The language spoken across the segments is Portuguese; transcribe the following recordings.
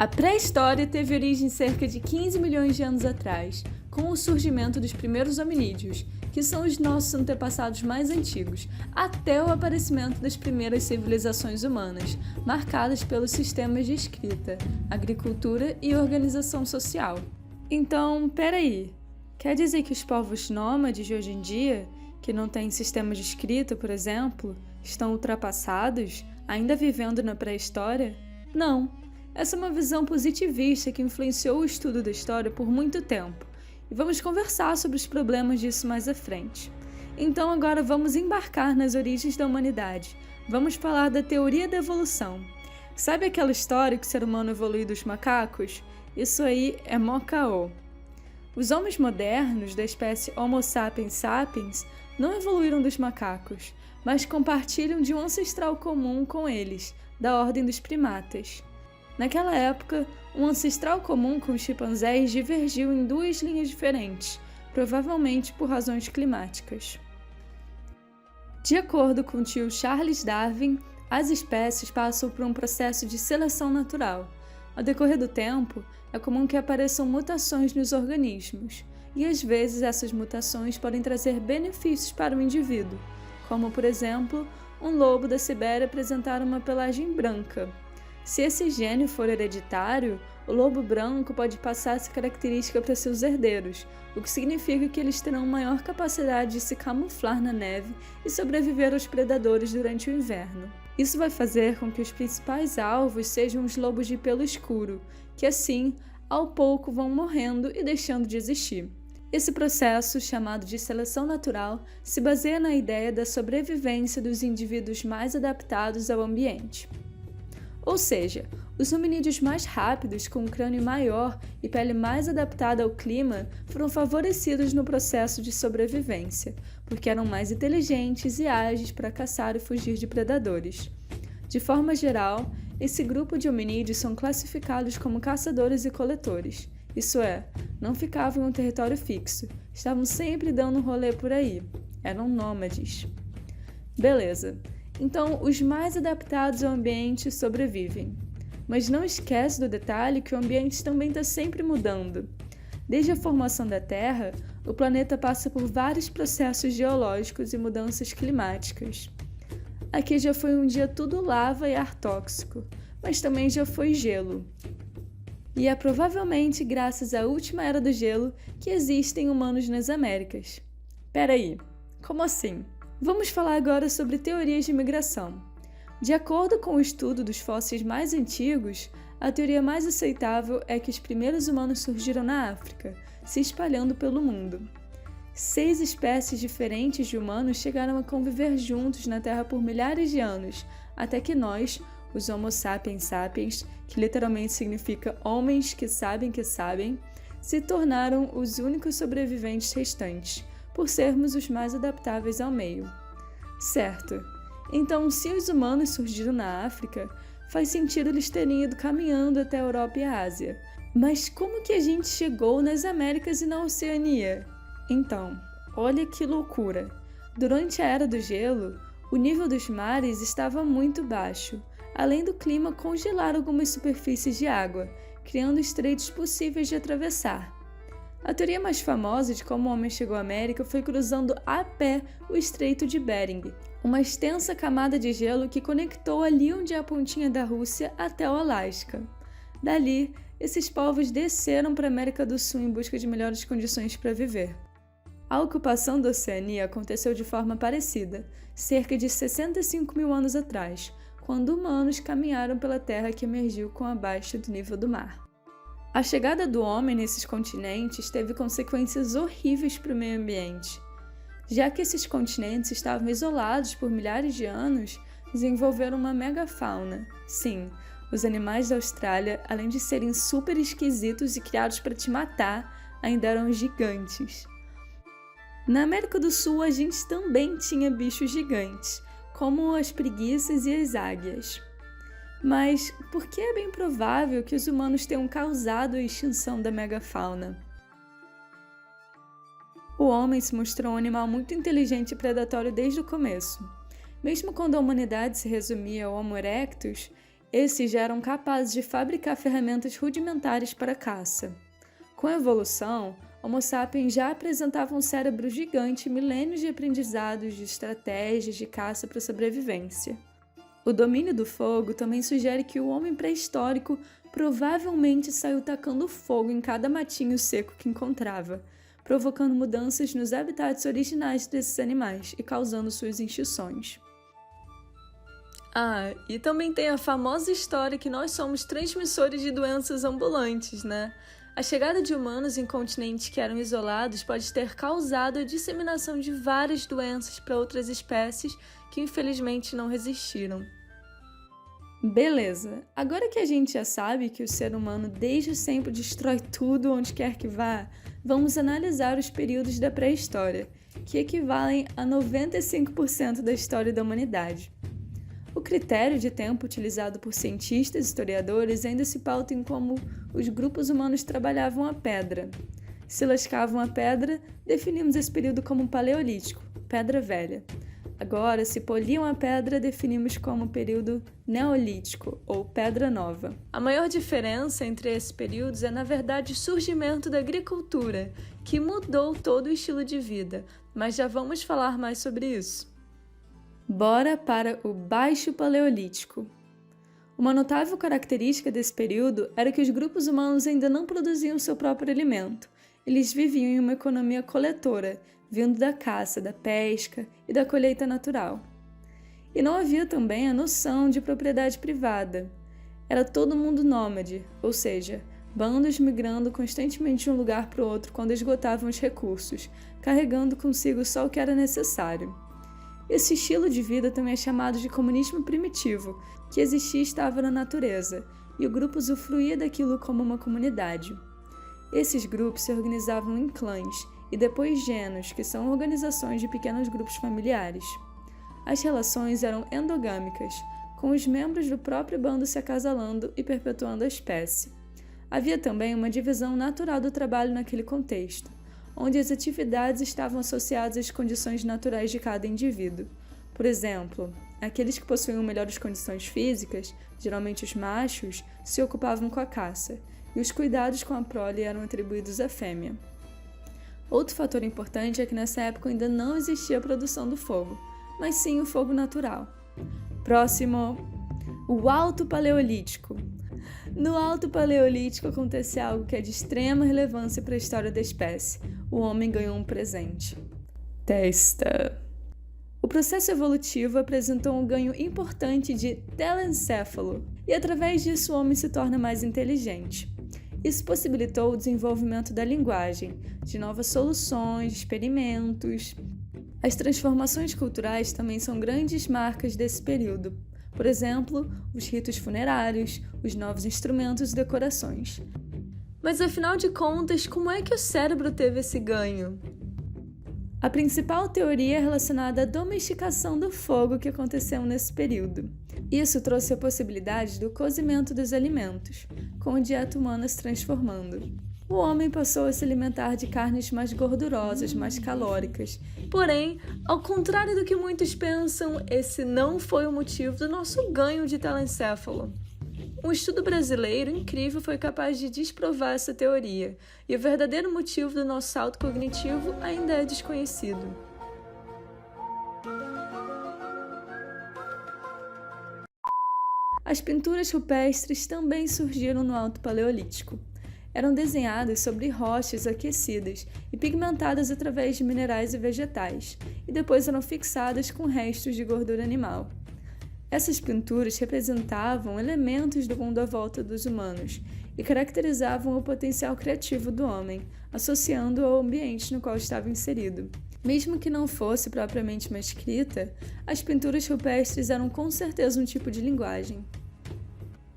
A pré-história teve origem cerca de 15 milhões de anos atrás, com o surgimento dos primeiros hominídeos, que são os nossos antepassados mais antigos, até o aparecimento das primeiras civilizações humanas, marcadas pelos sistemas de escrita, agricultura e organização social. Então, peraí, quer dizer que os povos nômades de hoje em dia, que não têm sistema de escrita, por exemplo, estão ultrapassados, ainda vivendo na pré-história? Não. Essa é uma visão positivista que influenciou o estudo da história por muito tempo, e vamos conversar sobre os problemas disso mais à frente. Então agora vamos embarcar nas origens da humanidade. Vamos falar da teoria da evolução. Sabe aquela história que o ser humano evoluiu dos macacos? Isso aí é mó caô. Os homens modernos da espécie Homo sapiens sapiens não evoluíram dos macacos, mas compartilham de um ancestral comum com eles, da ordem dos primatas. Naquela época, um ancestral comum com os chimpanzés divergiu em duas linhas diferentes, provavelmente por razões climáticas. De acordo com o tio Charles Darwin, as espécies passam por um processo de seleção natural. Ao decorrer do tempo, é comum que apareçam mutações nos organismos, e às vezes essas mutações podem trazer benefícios para o indivíduo, como, por exemplo, um lobo da Sibéria apresentar uma pelagem branca. Se esse gene for hereditário, o lobo branco pode passar essa característica para seus herdeiros, o que significa que eles terão maior capacidade de se camuflar na neve e sobreviver aos predadores durante o inverno. Isso vai fazer com que os principais alvos sejam os lobos de pelo escuro, que assim, ao pouco, vão morrendo e deixando de existir. Esse processo, chamado de seleção natural, se baseia na ideia da sobrevivência dos indivíduos mais adaptados ao ambiente. Ou seja, os hominídeos mais rápidos, com um crânio maior e pele mais adaptada ao clima, foram favorecidos no processo de sobrevivência, porque eram mais inteligentes e ágeis para caçar e fugir de predadores. De forma geral, esse grupo de hominídeos são classificados como caçadores e coletores. Isso é, não ficavam em um território fixo, estavam sempre dando um rolê por aí. Eram nômades. Beleza. Então, os mais adaptados ao ambiente sobrevivem. Mas não esquece do detalhe que o ambiente também está sempre mudando. Desde a formação da Terra, o planeta passa por vários processos geológicos e mudanças climáticas. Aqui já foi um dia tudo lava e ar tóxico, mas também já foi gelo. E é provavelmente graças à última era do gelo que existem humanos nas Américas. Peraí, como assim? Vamos falar agora sobre teorias de migração. De acordo com o estudo dos fósseis mais antigos, a teoria mais aceitável é que os primeiros humanos surgiram na África, se espalhando pelo mundo. 6 espécies diferentes de humanos chegaram a conviver juntos na Terra por milhares de anos, até que nós, os Homo sapiens sapiens, que literalmente significa homens que sabem, se tornaram os únicos sobreviventes restantes, por sermos os mais adaptáveis ao meio. Certo. Então, se os humanos surgiram na África, faz sentido eles terem ido caminhando até a Europa e a Ásia. Mas como que a gente chegou nas Américas e na Oceania? Então, olha que loucura! Durante a Era do Gelo, o nível dos mares estava muito baixo, além do clima congelar algumas superfícies de água, criando estreitos possíveis de atravessar. A teoria mais famosa de como o homem chegou à América foi cruzando a pé o Estreito de Bering, uma extensa camada de gelo que conectou ali onde é a pontinha da Rússia até o Alasca. Dali, esses povos desceram para a América do Sul em busca de melhores condições para viver. A ocupação da Oceania aconteceu de forma parecida, cerca de 65 mil anos atrás, quando humanos caminharam pela terra que emergiu com abaixo do nível do mar. A chegada do homem nesses continentes teve consequências horríveis para o meio ambiente. Já que esses continentes estavam isolados por milhares de anos, desenvolveram uma megafauna. Sim, os animais da Austrália, além de serem super esquisitos e criados para te matar, ainda eram gigantes. Na América do Sul, a gente também tinha bichos gigantes, como as preguiças e as águias. Mas por que é bem provável que os humanos tenham causado a extinção da megafauna? O homem se mostrou um animal muito inteligente e predatório desde o começo. Mesmo quando a humanidade se resumia ao Homo erectus, Esses já eram capazes de fabricar ferramentas rudimentares para caça. Com a evolução, Homo sapiens já apresentava um cérebro gigante e milênios de aprendizados de estratégias de caça para sobrevivência. O domínio do fogo também sugere que o homem pré-histórico provavelmente saiu tacando fogo em cada matinho seco que encontrava, provocando mudanças nos habitats originais desses animais e causando suas extinções. E também tem a famosa história que nós somos transmissores de doenças ambulantes, né? A chegada de humanos em continentes que eram isolados pode ter causado a disseminação de várias doenças para outras espécies que infelizmente não resistiram. Beleza, agora que a gente já sabe que o ser humano desde sempre destrói tudo onde quer que vá, vamos analisar os períodos da pré-história, que equivalem a 95% da história da humanidade. O critério de tempo utilizado por cientistas e historiadores ainda se pauta em como os grupos humanos trabalhavam a pedra. Se lascavam a pedra, definimos esse período como paleolítico, pedra velha. Agora, se poliam a pedra, definimos como período neolítico, ou pedra nova. A maior diferença entre esses períodos é, na verdade, o surgimento da agricultura, que mudou todo o estilo de vida, mas já vamos falar mais sobre isso. Bora para o Baixo Paleolítico. Uma notável característica desse período era que os grupos humanos ainda não produziam seu próprio alimento. Eles viviam em uma economia coletora, vindo da caça, da pesca e da colheita natural. E não havia também a noção de propriedade privada. Era todo mundo nômade, ou seja, bandos migrando constantemente de um lugar para o outro quando esgotavam os recursos, carregando consigo só o que era necessário. Esse estilo de vida também é chamado de comunismo primitivo, que existia e estava na natureza, e o grupo usufruía daquilo como uma comunidade. Esses grupos se organizavam em clãs e depois genos, que são organizações de pequenos grupos familiares. As relações eram endogâmicas, com os membros do próprio bando se acasalando e perpetuando a espécie. Havia também uma divisão natural do trabalho naquele contexto, onde as atividades estavam associadas às condições naturais de cada indivíduo. Por exemplo, aqueles que possuíam melhores condições físicas, geralmente os machos, se ocupavam com a caça, e os cuidados com a prole eram atribuídos à fêmea. Outro fator importante é que nessa época ainda não existia a produção do fogo, mas sim o fogo natural. Próximo, o Alto Paleolítico. No Alto Paleolítico aconteceu algo que é de extrema relevância para a história da espécie. O homem ganhou um presente. Testa. O processo evolutivo apresentou um ganho importante de telencéfalo, e através disso o homem se torna mais inteligente. Isso possibilitou o desenvolvimento da linguagem, de novas soluções, experimentos. As transformações culturais também são grandes marcas desse período. Por exemplo, os ritos funerários, os novos instrumentos e decorações. Mas afinal de contas, como é que o cérebro teve esse ganho? A principal teoria é relacionada à domesticação do fogo que aconteceu nesse período. Isso trouxe a possibilidade do cozimento dos alimentos, com a dieta humana se transformando. O homem passou a se alimentar de carnes mais gordurosas, mais calóricas. Porém, ao contrário do que muitos pensam, esse não foi o motivo do nosso ganho de telencéfalo. Um estudo brasileiro incrível foi capaz de desprovar essa teoria, e o verdadeiro motivo do nosso salto cognitivo ainda é desconhecido. As pinturas rupestres também surgiram no Alto Paleolítico. Eram desenhadas sobre rochas aquecidas e pigmentadas através de minerais e vegetais, e depois eram fixadas com restos de gordura animal. Essas pinturas representavam elementos do mundo à volta dos humanos e caracterizavam o potencial criativo do homem, associando-o ao ambiente no qual estava inserido. Mesmo que não fosse propriamente uma escrita, as pinturas rupestres eram com certeza um tipo de linguagem.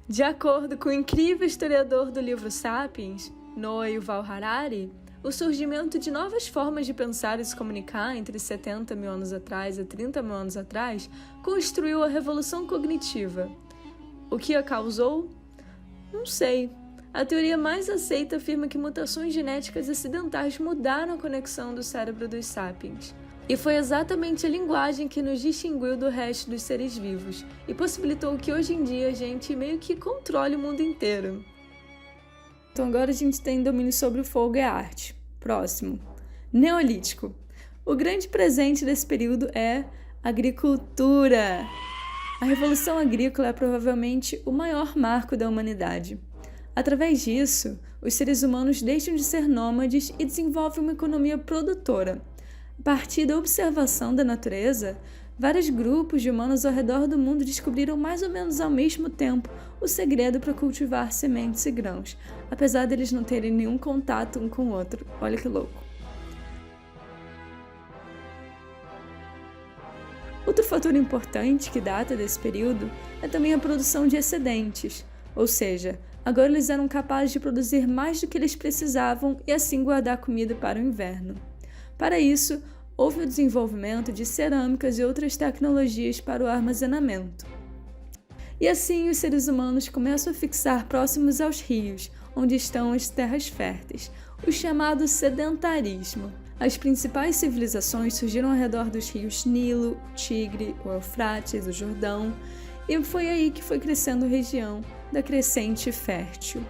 De acordo com o incrível historiador do livro Sapiens, Noah Yuval Harari, o surgimento de novas formas de pensar e se comunicar entre 70 mil anos atrás e 30 mil anos atrás construiu a revolução cognitiva. O que a causou? Não sei. A teoria mais aceita afirma que mutações genéticas acidentais mudaram a conexão do cérebro dos sapiens. E foi exatamente a linguagem que nos distinguiu do resto dos seres vivos e possibilitou que hoje em dia a gente meio que controle o mundo inteiro. Então agora a gente tem domínio sobre o fogo e a arte. Próximo. Neolítico. O grande presente desse período é agricultura. A Revolução Agrícola é provavelmente o maior marco da humanidade. Através disso, os seres humanos deixam de ser nômades e desenvolvem uma economia produtora. A partir da observação da natureza, vários grupos de humanos ao redor do mundo descobriram mais ou menos ao mesmo tempo o segredo para cultivar sementes e grãos, apesar deles não terem nenhum contato um com o outro. Olha que louco! Outro fator importante que data desse período é também a produção de excedentes, ou seja, agora eles eram capazes de produzir mais do que eles precisavam e assim guardar comida para o inverno. Para isso, houve o desenvolvimento de cerâmicas e outras tecnologias para o armazenamento. E assim os seres humanos começam a fixar próximos aos rios, onde estão as terras férteis, o chamado sedentarismo. As principais civilizações surgiram ao redor dos rios Nilo, Tigre, o Eufrates, o Jordão, e foi aí que foi crescendo a região da crescente fértil.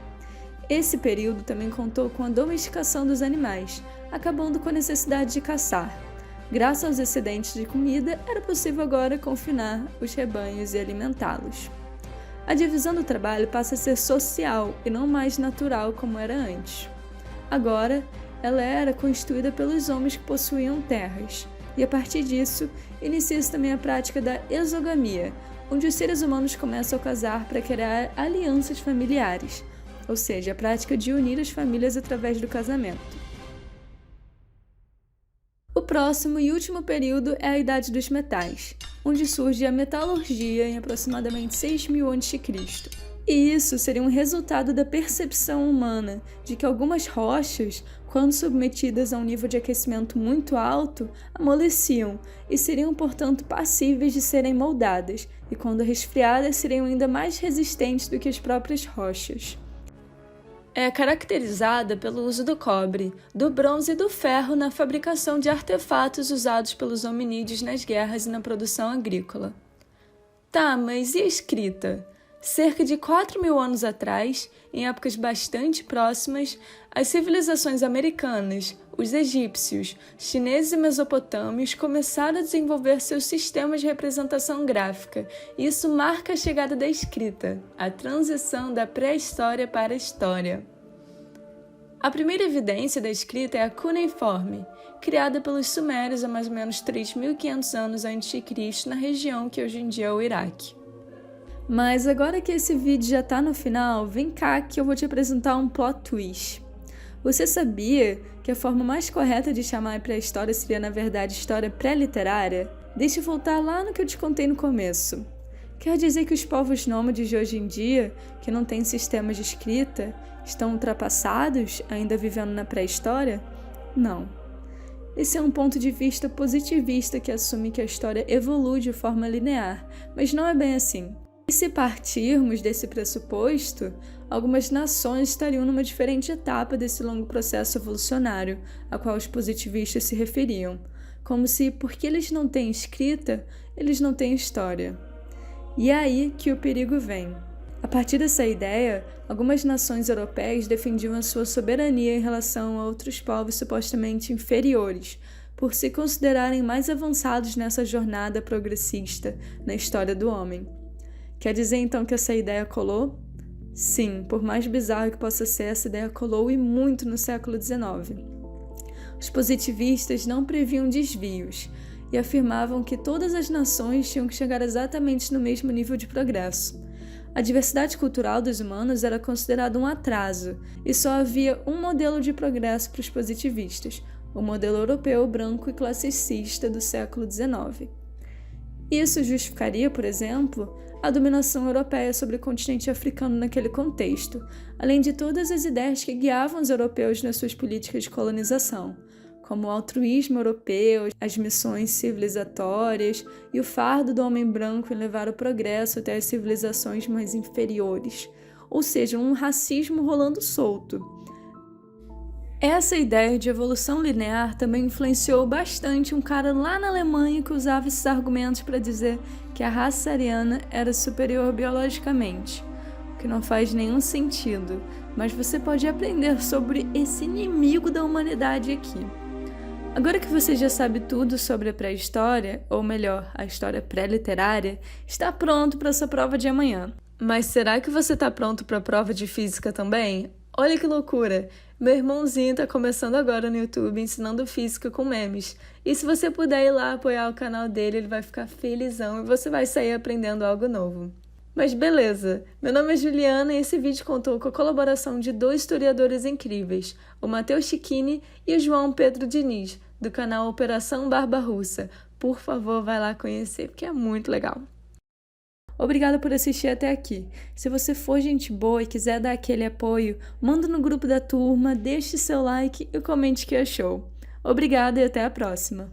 Esse período também contou com a domesticação dos animais, acabando com a necessidade de caçar. Graças aos excedentes de comida, era possível agora confinar os rebanhos e alimentá-los. A divisão do trabalho passa a ser social e não mais natural como era antes. Agora, ela era constituída pelos homens que possuíam terras, e a partir disso, inicia-se também a prática da exogamia, onde os seres humanos começam a casar para criar alianças familiares, ou seja, a prática de unir as famílias através do casamento. O próximo e último período é a Idade dos Metais, onde surge a metalurgia em aproximadamente 6.000 a.C. E isso seria um resultado da percepção humana de que algumas rochas, quando submetidas a um nível de aquecimento muito alto, amoleciam e seriam, portanto, passíveis de serem moldadas, e quando resfriadas seriam ainda mais resistentes do que as próprias rochas. É caracterizada pelo uso do cobre, do bronze e do ferro na fabricação de artefatos usados pelos hominídeos nas guerras e na produção agrícola. Tá, mas e a escrita? Cerca de 4.000 anos atrás, em épocas bastante próximas, as civilizações americanas, os egípcios, chineses e mesopotâmios começaram a desenvolver seus sistemas de representação gráfica, e isso marca a chegada da escrita, a transição da pré-história para a história. A primeira evidência da escrita é a cuneiforme, criada pelos sumérios há mais ou menos 3.500 anos a.C. na região que hoje em dia é o Iraque. Mas agora que esse vídeo já tá no final, vem cá que eu vou te apresentar um plot twist. Você sabia que a forma mais correta de chamar a pré-história seria, na verdade, história pré-literária? Deixa eu voltar lá no que eu te contei no começo. Quer dizer que os povos nômades de hoje em dia, que não têm sistemas de escrita, estão ultrapassados, ainda vivendo na pré-história? Não. Esse é um ponto de vista positivista que assume que a história evolui de forma linear, mas não é bem assim. E se partirmos desse pressuposto, algumas nações estariam numa diferente etapa desse longo processo evolucionário, a qual os positivistas se referiam, como se, porque eles não têm escrita, eles não têm história. E é aí que o perigo vem. A partir dessa ideia, algumas nações europeias defendiam a sua soberania em relação a outros povos supostamente inferiores, por se considerarem mais avançados nessa jornada progressista na história do homem. Quer dizer então que essa ideia colou? Sim, por mais bizarro que possa ser, essa ideia colou e muito no século XIX. Os positivistas não previam desvios e afirmavam que todas as nações tinham que chegar exatamente no mesmo nível de progresso. A diversidade cultural dos humanos era considerada um atraso e só havia um modelo de progresso para os positivistas, o modelo europeu branco e classicista do século XIX. Isso justificaria, por exemplo, a dominação europeia sobre o continente africano naquele contexto, além de todas as ideias que guiavam os europeus nas suas políticas de colonização, como o altruísmo europeu, as missões civilizatórias e o fardo do homem branco em levar o progresso até as civilizações mais inferiores, ou seja, um racismo rolando solto. Essa ideia de evolução linear também influenciou bastante um cara lá na Alemanha que usava esses argumentos para dizer que a raça ariana era superior biologicamente, o que não faz nenhum sentido, mas você pode aprender sobre esse inimigo da humanidade aqui. Agora que você já sabe tudo sobre a pré-história, ou melhor, a história pré-literária, está pronto para sua prova de amanhã. Mas será que você está pronto para a prova de física também? Olha que loucura! Meu irmãozinho está começando agora no YouTube ensinando física com memes. E se você puder ir lá apoiar o canal dele, ele vai ficar felizão e você vai sair aprendendo algo novo. Mas beleza, meu nome é Juliana e esse vídeo contou com a colaboração de 2 historiadores incríveis, o Matheus Cicchini e o João Pedro Diniz, do canal Operação Barba Russa. Por favor, vai lá conhecer, porque é muito legal. Obrigada por assistir até aqui. Se você for gente boa e quiser dar aquele apoio, manda no grupo da turma, deixe seu like e comente o que achou. Obrigada e até a próxima!